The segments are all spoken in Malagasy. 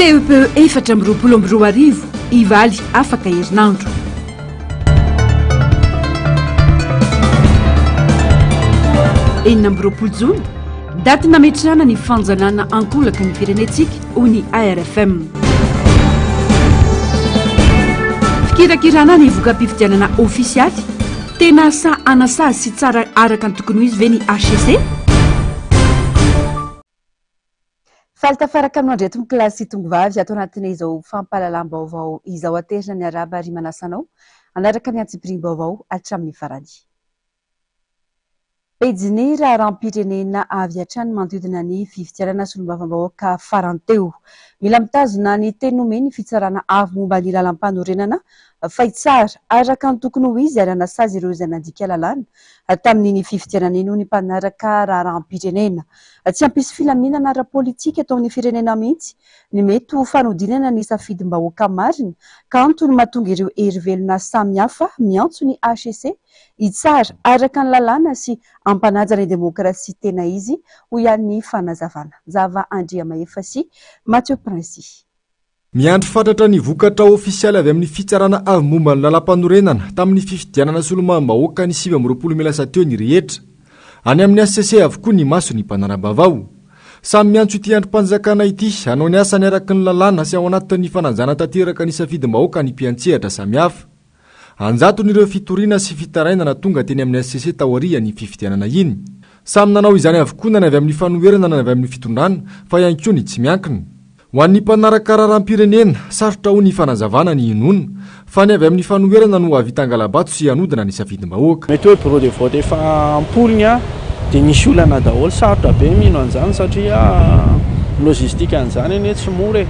CEPE 4 ivaly afaka herinandro. Enina amby roapolo jona daty nametrahana ny fanjanana ankolaka ny firenetsika hoy ny ARFM. Fikirakirana ny voka-pifidianana ofisialy tena sa anasazy sy tsara araka ny tokony ho izy ve ny HCC. Faltafaraka amin'ny andreto mikilasy tongovavy ato anatin'izao fampahalalam-baovao izao aterina ny araba ary manasanao anaraka ny antsipirim-baovao hatramin'ny farany. Pejiny raharam-pirenena avy hatrany manodidina ny fifidianana solombavambahoaka faranteo. Mila mitazona ny tenome ny fitsarana avy momba ny lalam-panorenana fa itsara araka ny tokony ho izy ary anasazy ireo izay nandika lalàna tamin'ny fifidianana iny ny mpanaraka raharam-pirenena. Tsy hampisy filaminana ara-politika atao amin'ny firenena mihitsy ny mety ho fanodinana ny safidim-bahoaka marina ka antony mahatonga ireo hery-velona samihafa miantso ny HCC itsara araka ny lalàna sy ampanajana ny demokrasia tena izy ho ihan'ny fanazavana. Zava Andriamahefa sy Mathieu Princy. Miandry fatratra ny vokatra ofisialy avy amin'ny fitsarana avy momba ny lalam-panorenana tamin'ny fifidianana solombavambahoaka ny 20 Mela teo ny rehetra. Any amin'ny HCC avokoa ny maso ny mpanarabavao. Samy miantso ity androm-panjakana ity hanao ny asany araka ny lalàna sy ao anatin'ny fananjana tanteraka ny safidim-bahoaka ny mpiantsehatra samihafa. Anjaton'ireo fitoriana sy fitarainana tonga teny amin'ny HCC taoria ny fifidianana iny. Samy nanao izany avokoa na avy amin'ny fanoherana na avy amin'ny fitondrana fa ihany koa ny tsy miankina. Ho an'ny mpanaraka raharam-pirenena sarotra ho ny fanazavana ny inona fa ny avy amin'ny fanoherana no avita angalabato sy hanodina ny safidim-bahoaka. Mety hoe bureau de vote efa ampoligna dia nisy olana daholo sarotra be mino an'izany satria lojistika an'izany anie tsy mora e.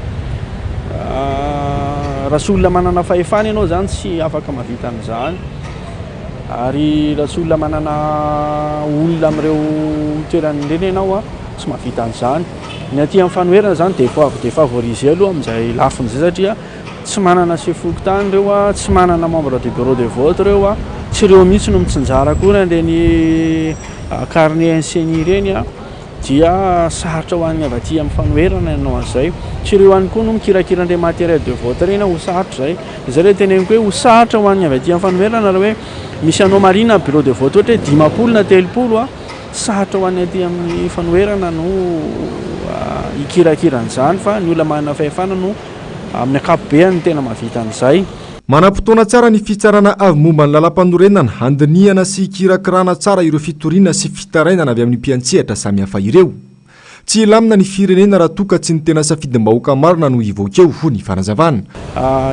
Raha tsy olona manana fahefana ianao zany tsy afaka mahavita an'izany ary raha tsy olona manana olona amin'ireo toerany ireny ianao tsy mahavita an'izany. Ny aty amin'ny fanoherana zany dia favoriser aloha amin'izay lafin'izay satria tsy manana sefokotany ireo tsy manana membre du bureau de vote ireo tsy ireo mihitsy no mitsinjara akory ireny carnet insigné ireny dia sarotra ho an'ny avy aty amin'ny fanoherana ianao an'izay. Tsy ireo ihany koa no mikirakira an'ilay matériel de vote ireny ho sarotra zay. Izay ilay teneniko hoe ho sarotra ho an'ny avy aty amin'ny fanoherana raha hoe misy anao marina bureau de vote ohatra hoe 10 na 3 sarotra ho an'ny aty amin'ny fanoherana no ikirakiran'izany fa ny olona manana fahefana no amin'ny ankapobeny tena mahavita an'izay. Manam-potoana tsara ny fitsarana avy momba ny lalam-panorenana handinihana sy kirakirana tsara ireo fitoriana sy fitarainana avy amin'ny mpiantsehatra samihafa ireo. Tsy ilamina ny firenena raha toka tsy ny tena safidim-bahoaka marina no ivoakeo ho ny fanazavana.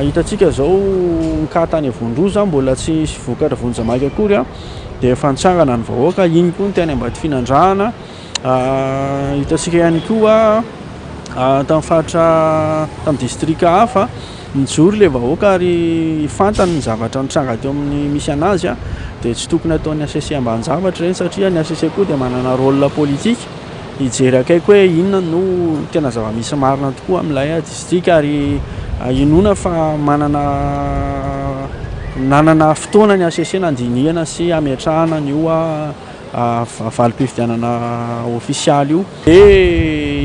Hitantsika zao nkatany avondroza mbola tsy vokatra vonjamaiky akory dia fantsangana ny vahoaka iny koa ny tena mba ty finandrahana. Hitantsika ihany koa tamin'ny faritra tamin'ny distrika hafa mijoro ilay vahoaka ary fantany ny zavatra nitranga teo amin'ny misy anazy dia tsy tokony ataon'ny HCC ambany zavatra ireny satria ny HCC koa dia manana rôle politika hijery akaiky hoe inona no tena zava-misy marina tokoa amin'ilay distrika ary inona fa nanana fotoana ny HCC nandinihana sy ametrahana ny valim-pifidianana ofisialy io dia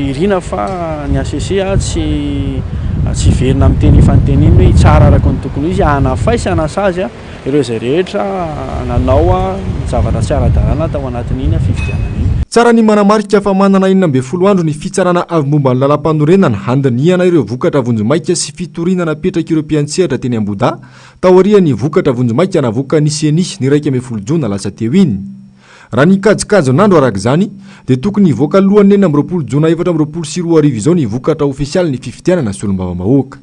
irina fa ny HCC tsy verina amin'ny teny fanteniny hoe itsara araka ny tokony izy hanafaisy anasazy ireo izay rehetra nanao zavatra tsy ara-dalàna tao anatin'iny fifidianana iny. Tsara ny manamarika fa manana 12 andro ny fitsarana avy momba ny lalam-panorenana handinihana ireo vokatra vonjomaika sy fitoriana napetraka ireo mpiantsehatra teny Amboda taoria ny vokatra vonjomaika navoaka ny CENI ny 1 jona lasa teo iny. Raha ny kajikajin'andro araka izany dia tokony hivoaka alohan'ny 20 jona 2022 izao ny vokatra ofisialy ny fifidianana solombavambahoaka.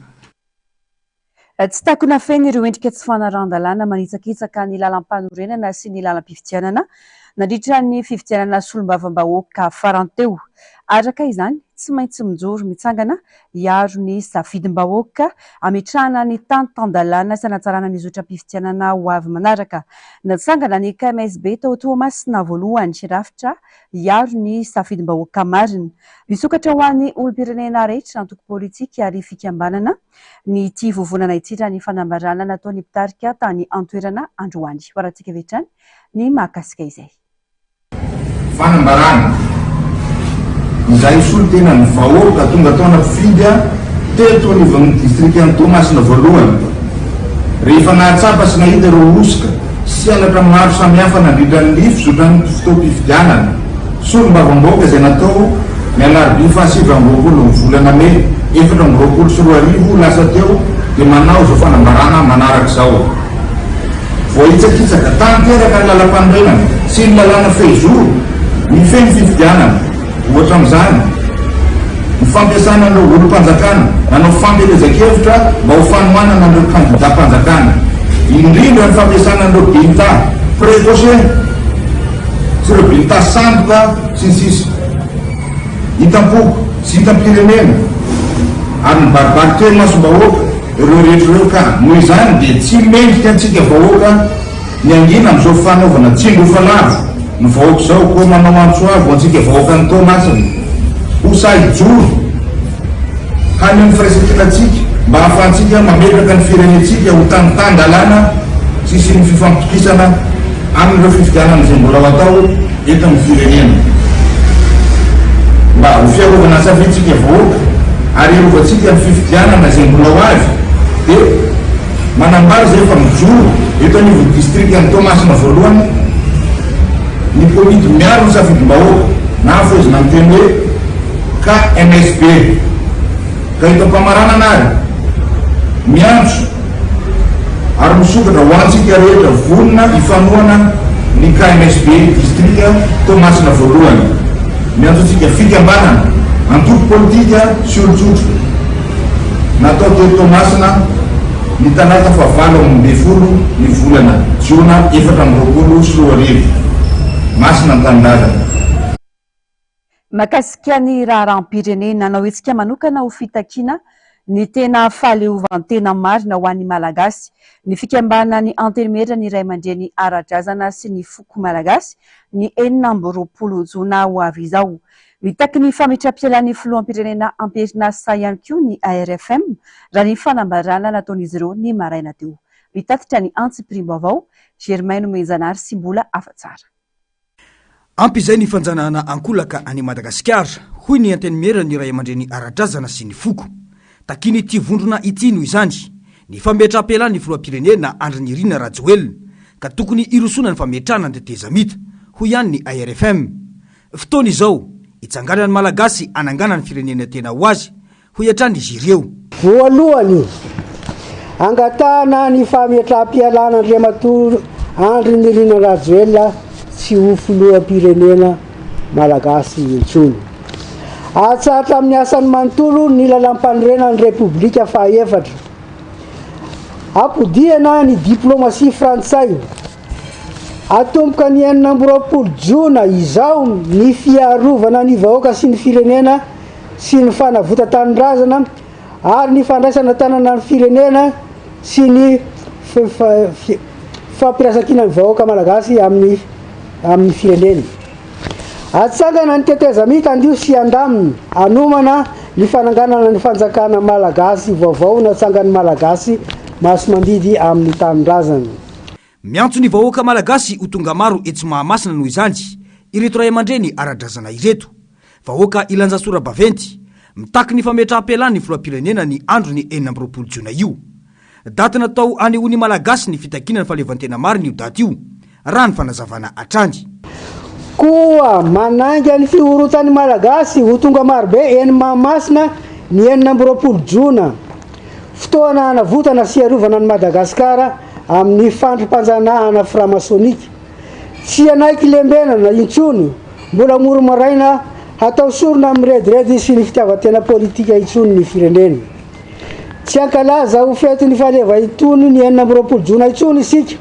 Tsy takona feny ireo endrika tsy fanaran-dalàna manitsakitsaka ny lalam-panorenana sy ny lalam-pifidianana nandritra ny fifidianana solombavambahoaka faranteo. Araka izany tsy maintsy mijoro mitsangana hiaro ny safidim-bahoaka ametrahana ny tan-dalàna sy hanatsarana ny zotra-pifidianana ho avy manaraka. Natsangana ny KMSB tao Toamasina voalohany rafitra hiaro ny safidim-bahoaka marina. Misokatra ho an'ny olom-pirenena rehetra antoko politika ary fikambanana ny ity vovonana itsitra ny fanambarana nataony mpitarika tany antoerana androany. Horantsika vetrany ny mahakasika izay. Fanambarana izay solo tena ny vahoaka tonga tao anaty fidy teto ny district Toamasina voalohany rehefa nahatsapa sy nahita ireo osika sy anatra maro samihafa nandrindra ny lifo zotrany fotoam-pifidianana solom-bavamboaka izay natao ny alarobia fahasivy-amby-roapolo ny volana May 2024 lasa teo dia manao izao fanambarana manaraka izao. Voahitsakitsaka tanteraka ny lalam-panorenana sy ny lalàna fehizoro ny feno fifidianana. Ohatra amin'izany ny fampiasana an'ireo olom-panjakana nanao fampelezan-kevitra mba ho fanohanana an'ireo kandidam-panjakana, indrindra ny fampiasana an'ireo bilta précoce sy ireo bilta sandoka sy ny sisa hitam-poko sy hitam-pirenena ary ny baribary teny masom-bahoaka ireo rehetrareo ka noho izany dia tsy mendrika antsika vahoaka ny angina amin'izao fanaovana tsindrofa lavo ny vahoaka izao koa manao antsoavo antsika vahoaka ny Toamasina ho sahijoro hany amin'ny firaisan-kinatsika mba hahafahantsika mametraka ny firenentsika ho tany-tany-dalàna sy ny fifampitokisana amin'ireo fifidianana izay mbola ho atao eto amin'ny firenena mba ho fiarovana safitsika vahoaka ary irovantsika ny fifidianana izay mbola ho avy dia manambara izay fa mijoro eto anivon'ny district Toamasina voalohany ny komity miaro ny safidim-bahoaka na foizina amin'ny teny hoe KMSB ka hita mpamarana anary miantso ary misokatra ho antsika rehetra vonona ifanohana ny KMSB district Toamasina voalohany miantso antsika fikambanana antoko politika sy olo-tsotro natao teto Toamasina ny talata fahavalo amby 20 ny volana Jiona 2024 Masina ny tanindrazana. Mahakasika ny raharam-pirenena nanao etsika manokana ho fitakiana ny tena fahaleovantena marina ho an'ny Malagasy, ny fikambana ny antenimera ny Ray aman-dreny ara-drazana sy ny foko Malagasy ny 20 Jona ho avy izao. Mitaky ny fametrapelan'ny filoham-pirenena Amperinasa ihany koa ny ARFM raha ny fanambarana nataon'izy ireo ny maraina teo. Mitatitra ny antsipirim-baovao Germain Menjanary sy mbola afa-tsara. Ampy izay ny fanjanahana ankolaka any Madagasikara, hoy ny antenimera ny Ray aman-dreny ara-drazana sy ny foko. Takiny ity vondrona ity noho izany ny fametrapelan'ny filoham-pirenena Andry Nirina Rajoelina ka tokony irosona ny fametrana ny teteza mita, hoy ihany ny ARFM. Fotoana izao itsanganan'ny Malagasy anangana ny firenena tena ho azy, hoy hatrany izy ireo. Voalohany angatana ny fametrapealana Andriamatoa Andry Nirina Rajoelina tsy ho filoham-pirenena Malagasy intsony. Atsatra amin'ny asany manontolo ny lalam-panorenana ny Repoblika faha-efatra. Ampodiana ny diplomasia frantsay. Atomboka ny 20 Jona izao ny fiarovana ny vahoaka sy ny firenena sy ny fanavotan-tanindrazana ary ny fandraisana tanana ny firenena sy ny fampirasan-kina ny vahoaka Malagasy amin'ny firenena. Atsangana ny teteza mita andio sy andamina anomana ny fananganana ny fanjakana Malagasy vaovao natsangany Malagasy maso mandidy amin'ny tanindrazana. Miantso ny vahoaka Malagasy ho tonga maro etsy Mahamasina noho izany ireto Ray aman-dreny ara-drazana ireto. Vahoaka Ilanjasora Baventy mitaky ny fametrapelan'ny filoham-pirenena ny andro ny 20 Jona io. Daty natao anehoany Malagasy ny fitakiana ny fahaleovantena marina io daty io, raha ny fanazavana hatrany. Koa mananga ny fiorotan'ny Malagasy ho tonga marobe eny Mahamasina ny 20 Jona. Fotoana hanavotana sy arovana ny Madagasikara amin'ny fandrom-panjanahana framasonika. Tsy anaiky lembenana intsony, mbola moro maraina hatao sorona amin'ny rediredy sy ny fitiavatena politika intsony ny firenena. Tsy ankalaza ho fety ny faleva itony ny 20 Jona intsony isika.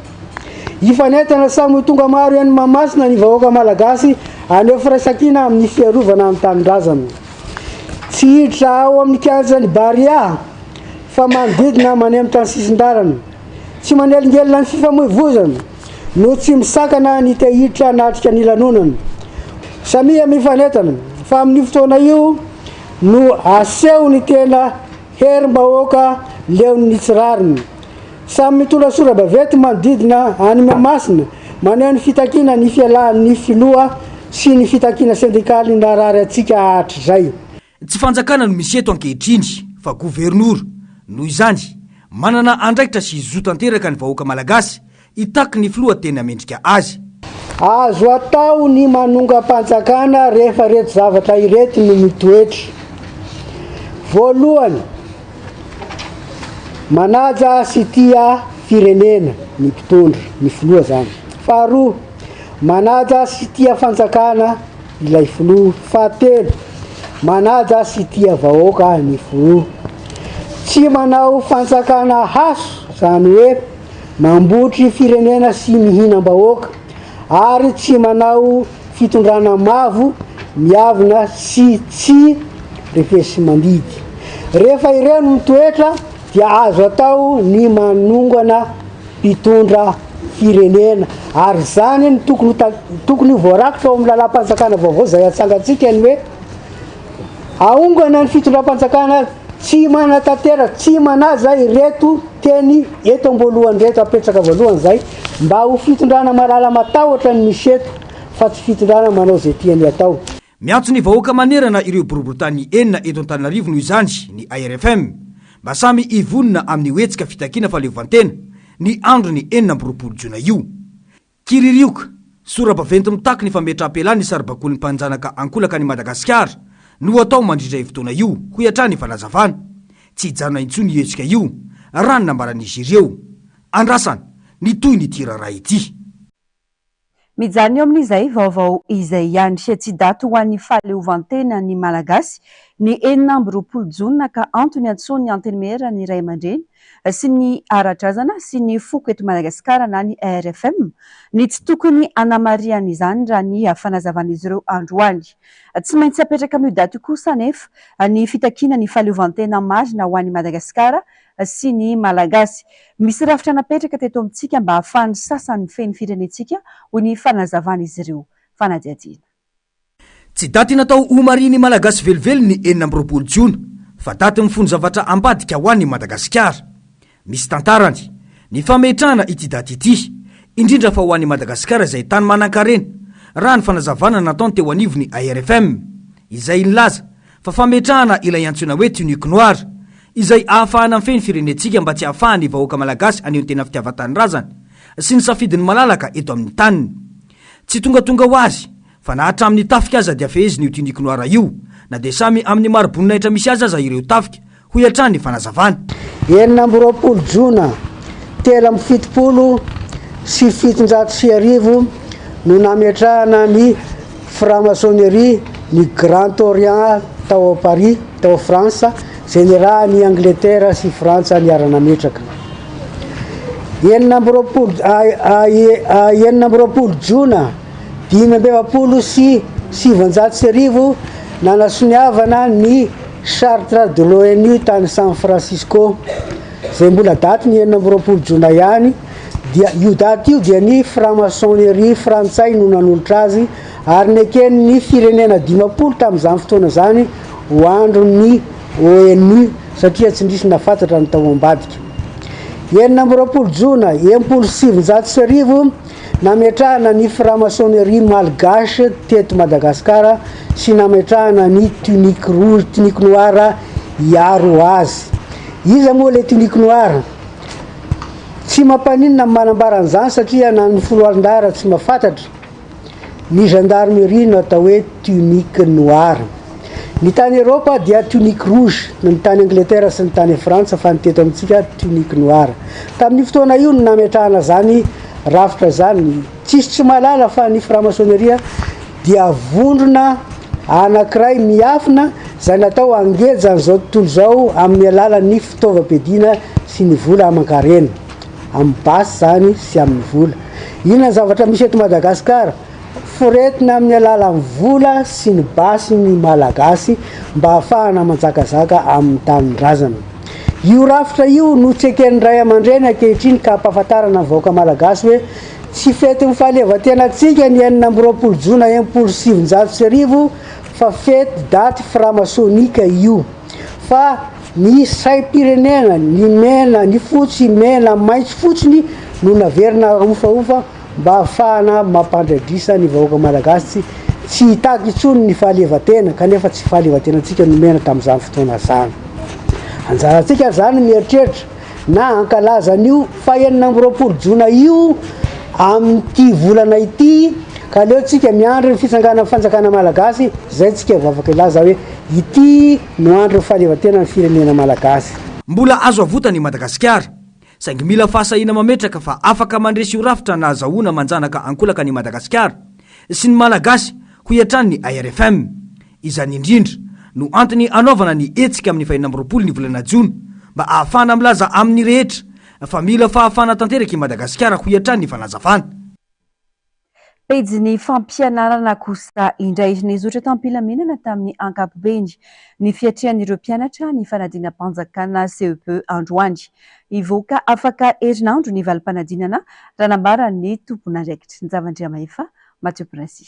Ifanetana samy tonga maro eny Mahamasina ny vahoaka Malagasy aneo firaisan-kina amin'ny fiarovana amin'ny tanindrazana. Tsy hiditra ao amin'ny kianjan'ny Baria fa manodidina manembotra ny sisin-dalana. Tsy manelingelina ny fifamoivoizana no tsy misakana ny te hiditra natrika ny lanonana. Samia mifanetana fa amin'ny fotoana io no aseho ny tena herim-bahoaka leon'ny tsirariny. Samy mitondra bavety manodidina any Mahamasina maneho ny fitakiana ny fialan'ny filoha sy ny fitakiana sindikaly narary atsika hatrizay. Tsy fanjakana no misy eto ankehitriny fa gouvernoura noho izany manana andraikitra sy zo tanteraka ny vahoaka malagasy itaky ny filohatena mendrika azy. Azo atao ny manonga-panjakana rehefa reto zavatra ireto no mitoetra. Voalohany, manaja sy tia firenena ny mpitondra ny filoha zany. Faharoa, manaja sy tia fanjakana ilay filoha. Fahatelo, manaja sy tia vahoaka ny filoha. Tsy manao fanjakana haso, zany hoe mambotry firenena sy mihinam-bahoaka, ary tsy manao fitondrana mavo miavina sy tsy refesy mandidy. Rehefa ireno mitoetra dia azo atao ny manongana mpitondra firenena, ary zany ny tokony voarakitra ao amin'ny lalam-panjakana vaovao zay atsangatsika ny hoe aongana ny fitondram-panjakana tsy manatantera, tsy manaja ireto teny eto amboalohany reto apetraka voalohany zay, mba ho fitondrana malala matahotra ny misy eto fa tsy fitondrana manao zay tiany atao. Miantso ny vahoaka manerana ireo boriboritany enina eto Antananarivo noho izany ny ARFM mba samy ivonina amin'ny oetsika fitakiana fahaleovantena ny andro ny 24 Jona io. Kiririoka sora-baventy mitaky ny fametraha-pelany ny saribakoly ny mpanjanaka ankolaka ny Madagasikara no atao mandrindra fotoana io ho iatrany fanazavana. Tsy hijanona intsony etsika io raha ny nambaran'izy ireo. Andrasana ny toy ny tirara ity. Mijany eo amin'izay vaovao izay ihany tsy daty ho an'ny fahaleovantena ny Malagasy ny 24 Jona ka antony antsoiny antenimera ny Ray aman-dreny sy ny ara-drazana sy ny foko eto Madagasikara na ny RFM ny tsy tokony anamariana izany raha ny fanazavana izy ireo androany. Tsy maintsy apetraka amin'io daty kosa nefa ny fitakiana ny fahaleovantena marina ho an'ny Madagasikara sy ny Malagasy. Misy rafitra napetraka teto amintsika mba hahafahan'ny sasany feny firenetsika ho ny fanazavana izy ireo fanadihadiana. Tsy daty natao homariny Malagasy velively ny 24 Jona fa daty mifono zavatra ambadika ho an'ny Madagasikara. Misy tantarany ny fametrahana ity daty ity indrindra fa ho an'ny Madagasikara izay tany manan-karena raha ny fanazavana nataony teo anivony ARFM izay nilaza fa fametrahana ilay antsoina hoe tunique noire izay ahafahana mifeny firenetsika mba tsy ahafahany vahoaka malagasy aneho tena fitiavatany razana sy ny safidiny malalaka eto amin'ny taniny. Tsy tongatonga ho azy fa na hatramin'ny tafika aza dia feheziny io tunique noire io na dia samy amin'ny maroboninahitra misy aza ireo tafika ho iatrany fanazavana. 24 Jona 1770 sy 750 no nametrahana ny franc-maçonnerie ny Grand Orient tao Paris tao France zay ny raha ny Angleterre sy Frantsa niara-nametraka. 24 Jona 520 sy 700 nanasoniavana ny Charte de l'ONU tany San Francisco zay mbola daty ny 24 Jona ihany. Dia io daty io dia ny franc-maçonnerie frantsay no nanolotra azy ary nekeny ny firenena 50 tamin'izany fotoana zany ho andro ny ONU satria tsy ndrisy nafantatra ny tao ambadika. 24 Jona 1700 nametrahana ny franc-maçonnerie malgasy teto Madagasikara sy nametrahana ny tunique rouge tunique noire iaro azy. Iza moa le tunique noire? Tsy mampaninona manambarana zany satria na ny foloarin-dara tsy mahafantatra. Ny gendarmerie no atao hoe tunique noire. Ny tany Europa dia tunique rouge, ny tany Angleterre sy ny tany Frantsa fa ny teto amintsika tunique noire. Tamin'ny fotoana io no nametrahana zany rafitra zany. Tsisy tsy malala fa ny franc-maçonnerie dia vondrona anankiray miafina zay natao angeja an'izao tontolo zao amin'ny alalan'ny fitaovam-piadiana sy ny vola aman-karena. Amin'ny basy zany sy amin'ny vola. Inona zavatra misy eto Madagasikara? Foretina amin'ny alalan'ny vola sy ny basy ny malagasy mba ahafahana manjakazaka amin'ny tanin-drazana. Io rafitra io no tseken'ny Ray aman-dreny ankehitriny ka ampahafantarana ny vahoaka malagasy hoe tsy fety ny fahaleovantena antsika ny 24 Jona 1700 fa fety daty franc-maçonnika io. Fa ny saim-pirenena, ny mena, ny fotsy, mena, maitso fotsiny no naverina ofaofa mba ahafahana mampandradrisa ny vahoaka malagasy tsy hitaky intsony ny fahaleovantena kanefa tsy fahaleovantena antsika no mena tamin'izany fotoana zany. anjarantsika zany mieritreritra na ankalazan'io fa enina amby roapolo jona io amin'ity volana ity ka leo tsika miandro ny fitsangana fanjakana malagasy zay tsika vavaka ilaza hoe ity no andro fahaleovan-tena ny firenena malagasy. Mbola azo avotany Madagasikara saingy mila fahasahina mametraka fa afaka mandresy rafitra na azahoana manjanaka ankolaka ny Madagasikara sy ny malagasy ho iatrany ny ARFM. Izany indrindra no antony anaovana ny etsika amin'ny 20 ny volana Jona mba ahafana milaza amin'ny rehetra fa mila fahafana tanteraka i Madagasikara ho iatrany ny fanazavana. Pejy ny fampianarana kosa indray nizotra tampilaminana tamin'ny ankapobeny ny fiatrehan'ireo mpianatra ny fanadinam-panjakana CEP androany. Ivoaka afaka herinandro ny valim-panadinana raha nambarany tompon'andraikitra. Ny zavandria maefa Mathieu Princy.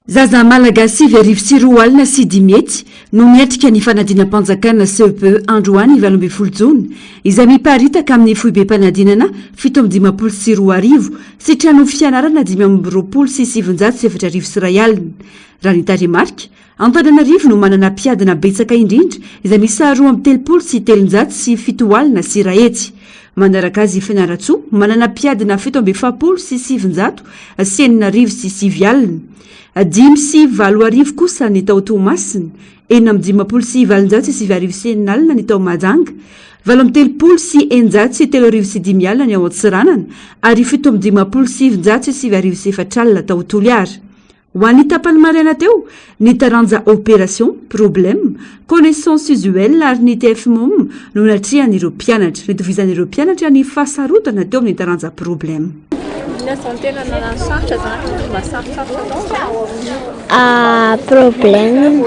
Zaza malagasy 2024 sy 10 no miatrika ny fanadinam-panjakana CEP androany 20 jona izay miparitaka amin'ny foibe mpanadinana 724 sy trano fianarana 520 sy 704 sy ray alina. Raha ny taremarika, Antananarivo no manana mpiadina betsaka indrindra izay misy 230 sy 300 sy 7 alina sy ray hetsy. Manaraka azy Fianaratsoa manana mpiadina 770 sy 700 sy 4 sy 7 alina. 5 sy 4 kosa ny tao Tomasina, 4 sy 700 sy 7 sy 4 alina ny tao Majanga, 30 sy 100 sy 3 sy 10 alina ny ao Antsiranana ary 7 sy 700 sy 7 sy 4 alina tao Toliara. Ho an'ny tapany maraina teo, ny taranja opération, problème, connaissance usuelle ary ny TFMOM no natrihan'ireo mpianatra. Nitovizan'ireo mpianatra ny fahasarotana teo amin'ny taranja problème. Problème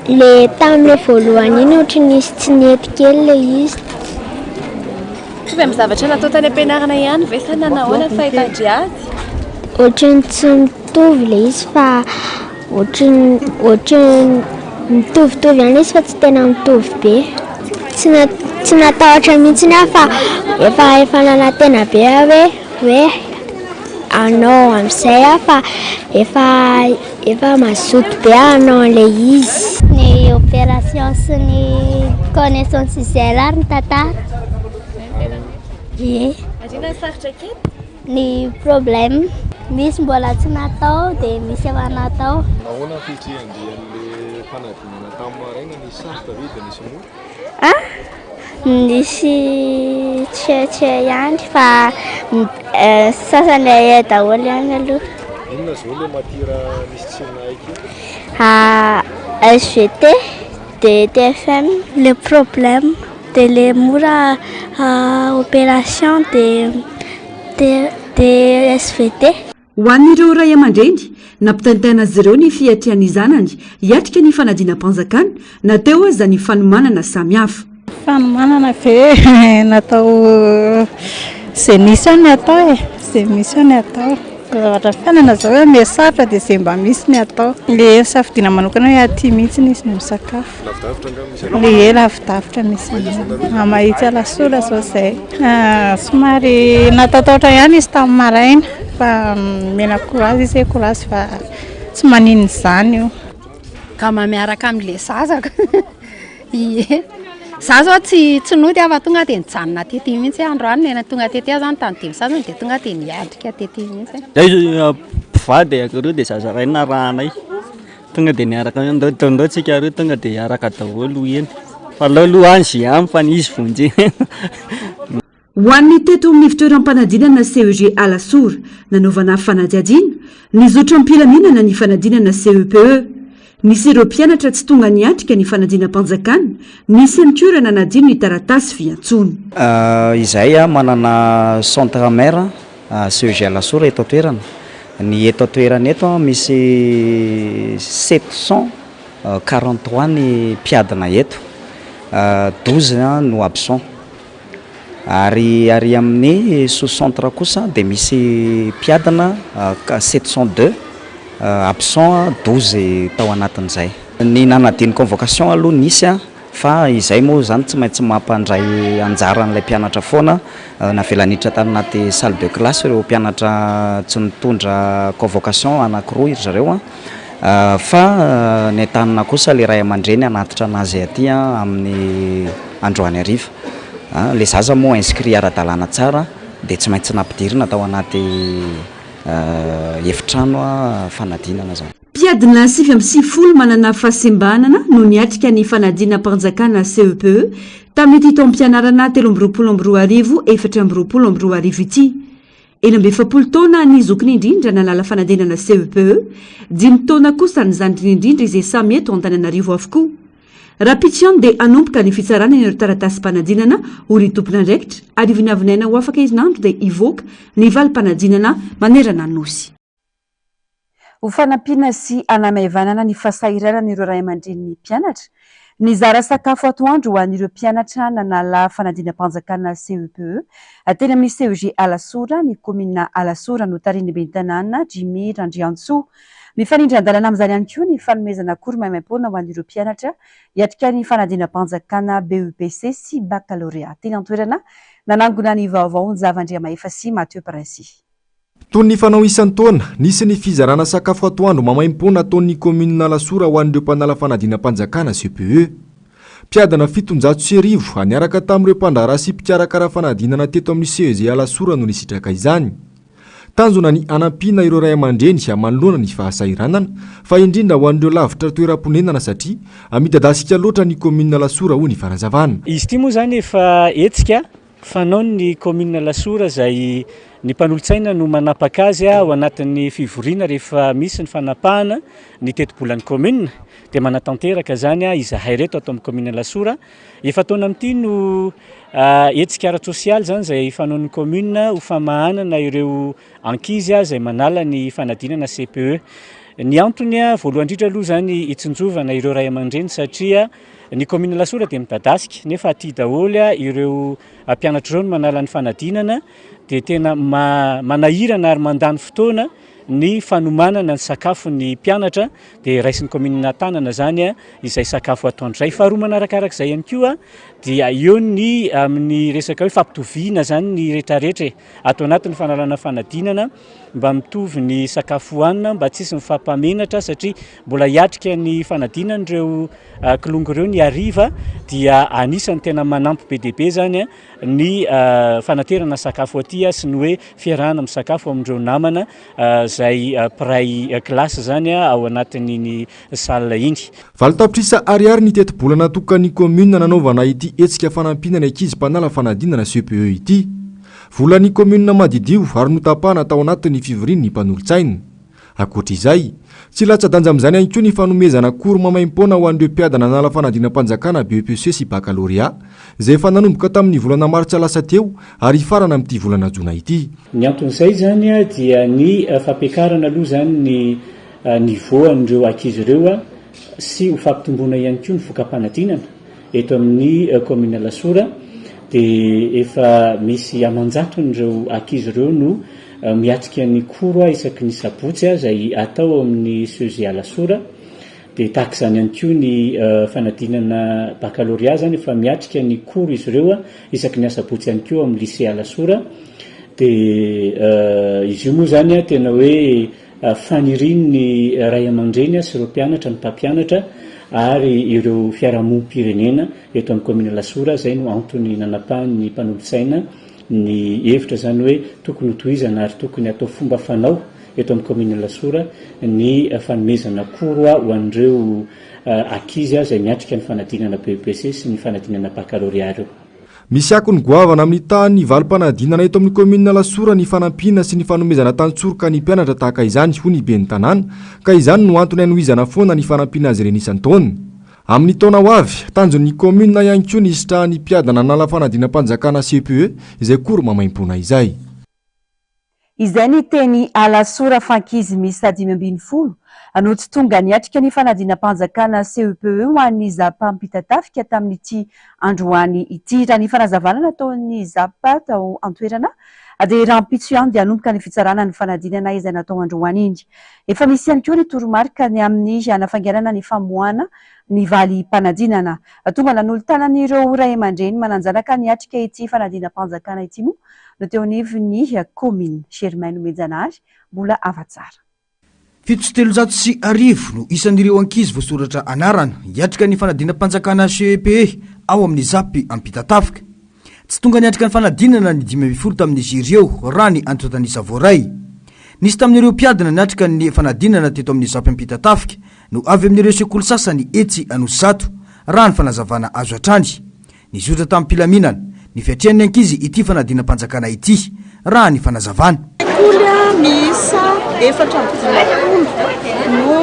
le tamin'ny voalohany iny ohatry nisy tsy nety kely le izy. Tsy amin'ny zavatra natao tany am-pianarana ihany ve sa nanahoana fahitandry azy? Ohatry tsy mitovy le izy fa ohatry mitovitovy ihany izy fa tsy tena mitovy be. Tsy natahotra mihitsy fa efa nanantena be hoe anao amin'izay fa efa mazoto be anao an'ilay izy. Ny opération sy ny connaissance usuelle ary ny tantara. Ie. Adina sarotra kely? Ny problème misy mbola tsy natao dia misy efa natao. Nahoana fitrihan'le fanadinana tamin'ny maraina nisy sarotra ve dia nisy mora? Nisy tsy ihany fa sasany daholo ihany aloha. Inona zao le matira misy tsy nahaiky? SVT, de TFM, le problème, de le mora opération de SVT. Ho an'ireo ray aman-dreny nampitantana azy ireo ny fiatrian'ny zanany hiatrika ny fanadinam-panjakana na teo aza ny fanomanana samihafa. Fanomanana ve natao izay misy ny atao izay misy ny atao. Zavatra fianana zao hoe misarotra dia izay mba misy ny atao. Le safidiana manokana hoe aty mihitsy nisy ny misakafo. Le lavidavitra misy mahitsy alasola zao izay. Somary natataotra ihany izy tamin'ny maraina fa mena korazy izy korazy fa tsy manino izany io. Ka miaraka amin'ilay zazako. Ie. Za zao tsy nody afa tonga dia nijanona tety mihitsy androany nena tonga tety zany tany dimy sasany dia tonga dia niatrika tety mihitsy. Mpivady akory dia zaza ray naranay. Tonga dia niaraka ndao tsika roa tonga dia araka daholo eny. Fa aloha anzy ihany fa nisy vonjy. Ho an'ny teto amin'ny fitoeram-panadinana CEG Alasora nanaovana fanadihadiana, nizotra ampilaminana ny fanadinana CEPE. Nisy ireo mpianatra tsy tonga niatrika ny fanadinam-panjakana, nisy ihany koa ireo nanadino ny taratasy fiantsoana. Izay manana centre mère CEG Alasora eto toerana. Ny eto toerana eto misy 743 ny mpiadina eto, 12 no absent. Ary amin'ny sous-centre kosa dia misy mpiadina 702. Absent 12 tao anatin'izay. Ny nanadiny convocation aloha nisy fa izay moa zany tsy maintsy mampandray anjaran'ilay mpianatra foana navelanitra tany anaty salle de classe ireo mpianatra tsy nitondra convocation anankiroa izy zareo fa ny tanana kosa le ray aman-dreny anatitra anazy aty amin'ny androany ariva le zaza moa inscrit ara-dalàna tsara dia tsy maintsy nampidirina tao anaty efitrano fanadinana zany. Mpiadina 7 manana fahasembanana no niatrika ny fanadina-mpanjakana CEPE tamin'ity taom-pianarana 13/4/2024 ity. 17 taona ny zokiny indrindra nalala fanadinana CEPE, 5 taona kosa ny zandriny indrindra izay samy eto Antananarivo avokoa. Rapitsion dia anomboka ny fitsarana ireo taratasy-panadinana ho ny tompon'andraikitra ary vinavinaina ho afaka izinandro dia ivoaka ny valim-panadinana manerana nosy. Ho fanampiana sy anamaevanana ny fahasahiranana ireo ray aman-dren'ny mpianatra, ny zara sakafo atoandro ho an'ireo mpianatra nanala fanadinam-panjakana CEPE teny amin'ny CEG Alasora ny komina Alasora no tariny bentanana Jimmy Randriantsoa. Mifanindry andalana amin'izany ihany koa ny fanomezana kory maimaimpoana ho an'ireo mpianatra hiatrika ny fanadinam-panjakana BEPC sy baccalauréat. Teny antoerana nanangona ny vaovao ny Zavandriamahefa sy Mathieu Princy. Toy ny fanao isan-taona, nisy ny fizarana sakafo atoandro mamaimpoana ataon'ny komina Alasora ho an'ireo mpanala fanadinam-panjakana CEPE. Mpiadana 700 niaraka tamin'ireo mpandrara sy mpikarakara fanadinana teto amin'ny CEG Alasora no nisitraka izany. Tanjona ny anampiana ireo ray aman-dreny manoloana ny fahasahiranana fa indrindra ho an'ireo lavitra toeram-ponenana satria amidadasika loatra ny komina Alasora ho ny fanazavana. Izy ity moa zany efa etsika fanao ny komina Alasora izay ny mpanolo-tsaina no manapaka azy ao anatin'ny fivoriana rehefa misy ny fanapahana ny teti-bolan'ny komina dia manatanteraka zany izahay reto ato amin'ny komina Alasora. Efa taona amin'ity no etsika ara-tsosialy zany izay fanaon'ny komina ho famahanana ireo ankizy izay manala ny fanadinana CPE. Ny antony voalohany indrindra aloha zany itsinjovana ireo ray aman-dreny satria ny komina Alasora dia midadasika nefa aty daholo ireo mpianatra ireo no manala ny fanadinana dia tena manahirana ary mandany fotoana ny fanomanana ny sakafo ny mpianatra dia raisin'ny komina tanana zany izay sakafo atoandro izay. Faharoa manarakarak'izay ihany koa dia eo ny amin'ny resaka hoe fampitoviana zany ny rehetrarehetra ato anatin'ny fanalana fanadinana mba mitovy ny sakafo hohanina mba tsisy mifampamenatra satria mbola hiatrika ny fanadinana ireo kilongo ireo ny ariva dia anisany tena manampy be dia be zany ny fanaterana sakafo aty sy ny hoe fiarahana amin'ny sakafo amin'ireo namana izay piray klasy zany ao anatin'iny salle iny. Valitapitrisa ariary ny teti-bolana tokany komina nanaovana ity etsika fanampina ny ankizy mpanala fanadinana CPE ity. Volan'ny komina madidio ary notapahana tao anatin'ny fivoriany ny mpanolo-tsaina. Ankoatr'izay, tsy latsa-danja amin'izany ihany koa ny fanomezana kory mamaimpoana ho an'ireo mpiadana nanala fanadinam-panjakana BEPC sy baccalauréat izay efa nanomboka tamin'ny volana maritsa lasa teo ary farana amin'ity volana jona ity. Ny anton'izay zany dia ny fampiakarana aloha zany ny niveau an'ireo ankizy ireo sy ho fampitomboana ihany koa ny vokam-panadinana eto amin'ny komina Alasora dia efa misy amanjaton'ireo ankizy ireo no miatrika ny koro isaky ny sabotsy izay atao amin'ny CEG Alasora dia tahaka izany ihany koa ny fanadinana baccalauréat zany efa miatrika ny koro izy ireo isaky ny asabotsy ihany koa amin'ny lycée Alasora dia izy io moa zany tena hoe faniriny ny ray aman-dreny sy ireo mpianatra ny mpampianatra ary ireo fiarahamonim-pirenena eto amin'ny komina Alasora izay no antony nanapahan'ny mpanolon-tsaina ny hevitra zany hoe tokony hotohizana ary tokony atao fomba fanao eto amin'ny komina Alasora ny fanomezana koro ho an'ireo ankizy izay miatrika ny fanadinana BEPC sy ny fanadinana baccalauréat ireo. Misy akony goavana amin'ny tahan'ny valim-panadinana eto amin'ny komina Alasora ny fanampiana sy ny fanomezana tantsoroka ny mpianatra tahaka izany ho ny ben'ny tanàna ka izany no antony anohizana foana ny fanampiana azy ireny isan-taona. Amin'ny taona ho avy, tanjon'ny komina ihany koa ny sitrahan'ny mpiadana nanala fanadinam-panjakana CPE izay kory mamaimpoana izay. Izay ny teny Alasora fankizy misy 520 no tsy tonga niatrika ny fanadinam-panjakana CEPE ho an'ny zapa mipitatafika tamin'ity androany ity. Raha ny fanazavana nataon'ny zapa tao antoerana dia rahampitso ihany dia anomboka ny fitsarana ny fanadinana izay natao androany iny. Efa misy ihany koa ny toromarika ny amin'ny hanafanganana ny famoahana ny valim-panadinana. Tonga nanolo-tanan'ireo ray aman-dreny mananjanaka niatrika ity fanadinam-panjakana ity moa no teo anivon'ny komina. Germaine Omenjanary, mbola afa-tsara. 7 sy arivo no isan'ireo ankizy voasoratra anarana hiatrika ny fanadinam-panjakana CEPE ao amin'ny zapy ampitatafika. Tsy tonga niatrika ny fanadinana ny 20 tamin'izy ireo raha ny Antotanisa Voray. Nisy tamin'ireo mpiadina niatrika ny fanadinana teto amin'ny zapy ampitatafika no avy amin'ireo sekoly sasany etsy Anosizato raha ny fanazavana azo atrany. Nizotra tamin'ny mpilaminana ny fiatrian'ny ankizy ity fanadinam-panjakana ity raha ny fanazavana. Sekoly miisa 4 no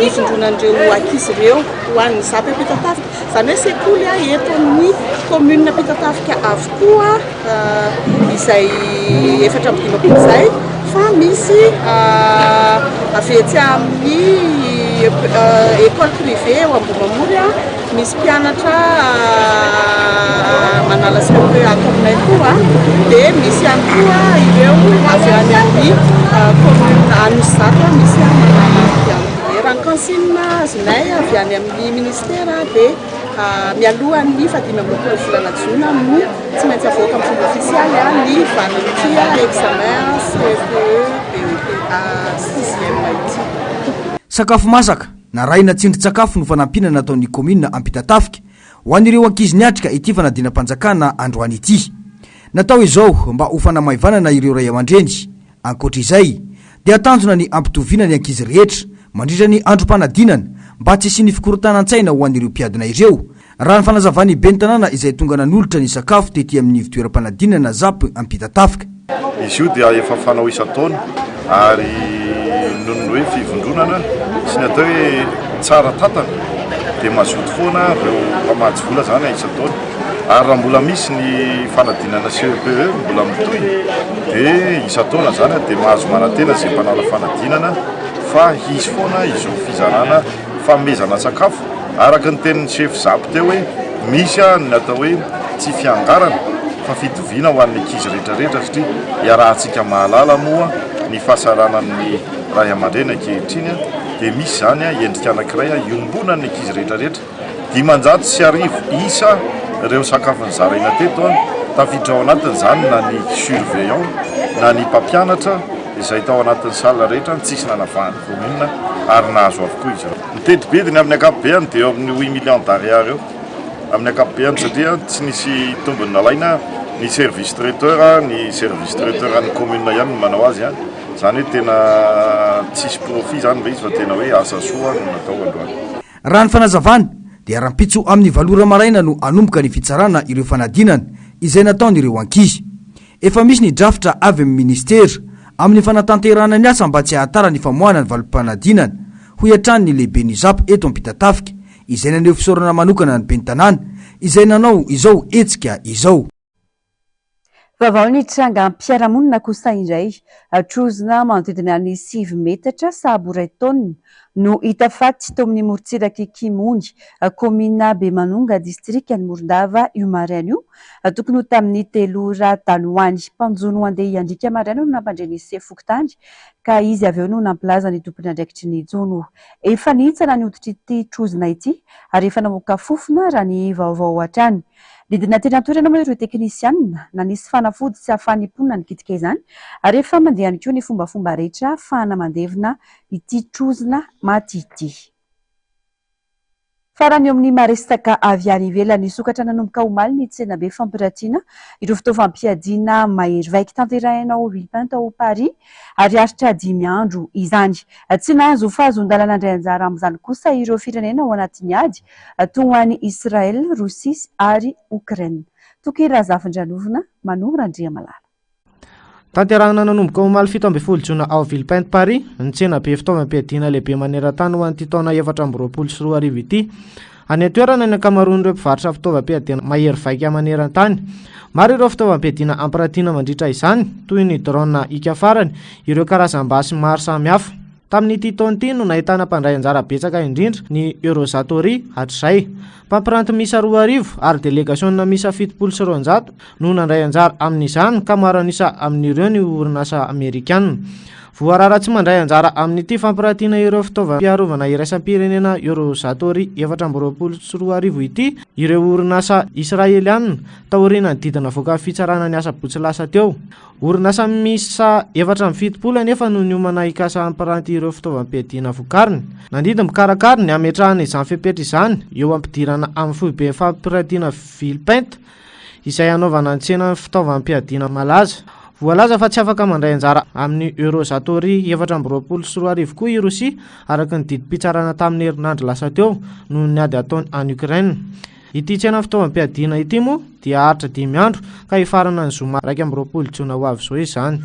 ifindronan'ireo ankizy ireo ho an'ny zapy ampitatafika. Zany hoe sekoly eto amin'ny commune ampitatafika avokoa izay 4 izay fa misy avetsy amin'ny école privée ao Ambomamamory misy mpianatra manala CEPE ato aminay koa dia misy ihany koa ireo avy any amin'ny commune Anosizato misy manala raha consigne azinay avy any amin'ny ministère dia mialohan'ny 15 volana Jona no tsy maintsy avoaka amin'ny fomba ofisialy ny valintia examen CFE BEPA 6e ity. Sakafo masaka na raina tsindrin-tsakafo no fanampina nataon'ny commune Ampitatafika ho an'ireo ankizy niatrika ity fanadinam-panjakana androany ity. Natao izao mba ho fanamaivana ireo ray aman-dreny. Ankoatra izay dia atanjona ny ampitoviana ny ankizy rehetra mandritra ny androm-panadinana mba tsy hisiany fikorotanan-tsaina ho an'ireo mpiadina ireo. Raha ny fanazavany ben'ny tanàna izay tonga nanolotra ny sakafo tetỳ amin'ny fitoeram-panadinana zapy Ampitatafika. Izy io dia efa fanao isa-taona ary nono hoe fivondronana sy ny atao hoe tsara tatana dia mazoto foana ireo mpamatsy vola zany isa-taona. Ary raha mbola misy ny fanadinana CEPE mbola mitohy dia isa-taona zany dia mahazo manantena izay mpanala fanadinana fa hisy foana izao fizarana famezana sakafo araka ny tenin'ny chef zapy teo hoe misy ny atao hoe tsy fiangarana fa fitoviana ho an'ny ankizy rehetrarehetra satria iarahantsika mahalala moa ny fahasaranan'ny ray aman-dreny ankehitriny dia misy zany endrika anankiray iombona ny ankizy rehetrarehetra 500 isa ireo sakafony zaraina teto tafiditra ao anatin'izany na ny surveillant na ny mpampianatra izay tao anatin'ny salle rehetra tsisy nanavahany commune ary nahazo avokoa izy ireo. Ny tetibediny amin'ny ankapobeny dia eo amin'ny 8 millions d'ariary eo amin'ny ankapobeny satria tsy nisy tombony nalaina ny service traiteur ny commune ihany no manao azy zany hoe tena tsisy profit zany mba izy fa tena hoe asa soa no natao androany. Raha ny fanazavana dia rahampitso amin'ny valora maraina no anomboka ny fitsarana ireo fanadinana izay nataon'ireo ankizy. Efa misy ny drafitra avy amin'ny ministera amin'ny fanatanterana ny asa mba tsy hahatara ny famoahana ny valom-panadinana ho iatrany ny lehibe ny zapy eto Ampitatafika izay naneho fisaorana manokana ny ben'ny tanàna izay nanao izao etsika izao. Vaovao ny tranga-piarahamonina kosa indray trozona manodidina ny 7 metatra sahabo 2 taona no hita faty teo amin'ny morontsiraka Kimongy komina Bemanonga distrika ny Morondava io maraina io tokony ho tamin'ny 3 ora tanoany mpanjono andeha hiandrika maraina no nampandreny Sefokotany ka izy avy eo no nampilaza ny tompony andraikitry ny jono efa nitsana ny hoditra ity trozona ity ary efa namoaka fofona raha ny vaovao hatrany. Lidina teny antoerana moa ireo teknisianina na nisy fanafody sy hafanimponina nikitika izany ary efa mandeha ihany koa ny fombafomba rehetra ahafahana mandevina ity trozona maty ity. Farany eo amin'ny maresaka avy any ivelany sokatra nanomboka omaly ny tsenabe fampiratiana ireo fitaovam-piadiana mahery vaika tanterahina ao Villepinte ao Paris ary aritra 5 andro izany. Tsy nahazo fahazon-dalana indray anjara amin'izany kosa ireo firenena ao anatin'ny ady toy any Israel, Rosia ary Ukraine. Tokira Zafindranovina, Manoro Andriamalala. Tanterahana nanomboka omaly 17 Jona ao Villepinte Paris ny tsenabe fitaovam-piadiana lehibe maneran-tany ho an'ity taona 2024 ity. Any atoerana ny ankamaroan'ireo mpivarotra fitaovam-piadiana mahery vaika maneran-tany. Maro ireo fitaovam-piadiana ampiratiana mandritra izany toy ny drone ika farany, ireo karazam-basy maro samihafa. Tamin'ity taona ity no nahitana mpandray anjara betsaka indrindra ny Eurosatori hatrizay. Mpampiranty misa 2 ary delegasiona misa 700 no nandray anjara amin'izany ka maro anisa amin'ireo ny orinasa Amerikanina. voarara tsy mandray anjara amin'ity fampiratiana ireo fitaovam-piarovana iraisam-pirenena Eurosatori 2024 ity ireo orinasa israeliana taoriana ny didina voaka fitsarana ny asa botsy lasa teo. Orinasa misa 770 nefa no niomana ikasa ampiranty ireo fitaovam-piadiana vokariny. Nandidy mikarakary ny ametrahana izany fepetra izany eo ampidirana amin'ny foibe fampiratiana vilpent izay anaovana ny tsena fitaovam-piadiana malaza. Voalaza fa tsy afaka mandray anjara amin'ny Eurosatori 2024 koa i Rosia araka ny didim-pitsarana tamin'ny herinandro lasa teo no niady ataony any Ukraine. Ity tsena fitaovam-piadiana ity moa dia haritra 5 andro ka hifarana ny zoma 12 Jona ho avy izao izany.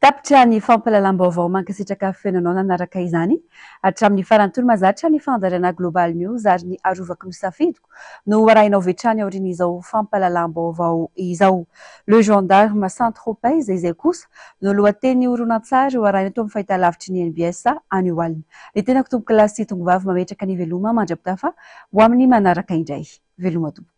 Tapitra ny fampahalalam-baovao mankasitraka fiainanao nanaraka izany hatramin'ny farantolo mazatra ny fandaharana Global News ary ny arovako misafidiko no arahinao vetrany aoriana izao fampahalalam-baovao izao. Le gendarme Saint-Tropez izay kosa no lohateny horonan-tsary ho arahina eto amin'ny fahitalavitry ny NBS anio alina. Ny tenako tompoko lasy tongovavy mametraka ny veloma mandrapitafa ho amin'ny manaraka indray. Veloma tompoko.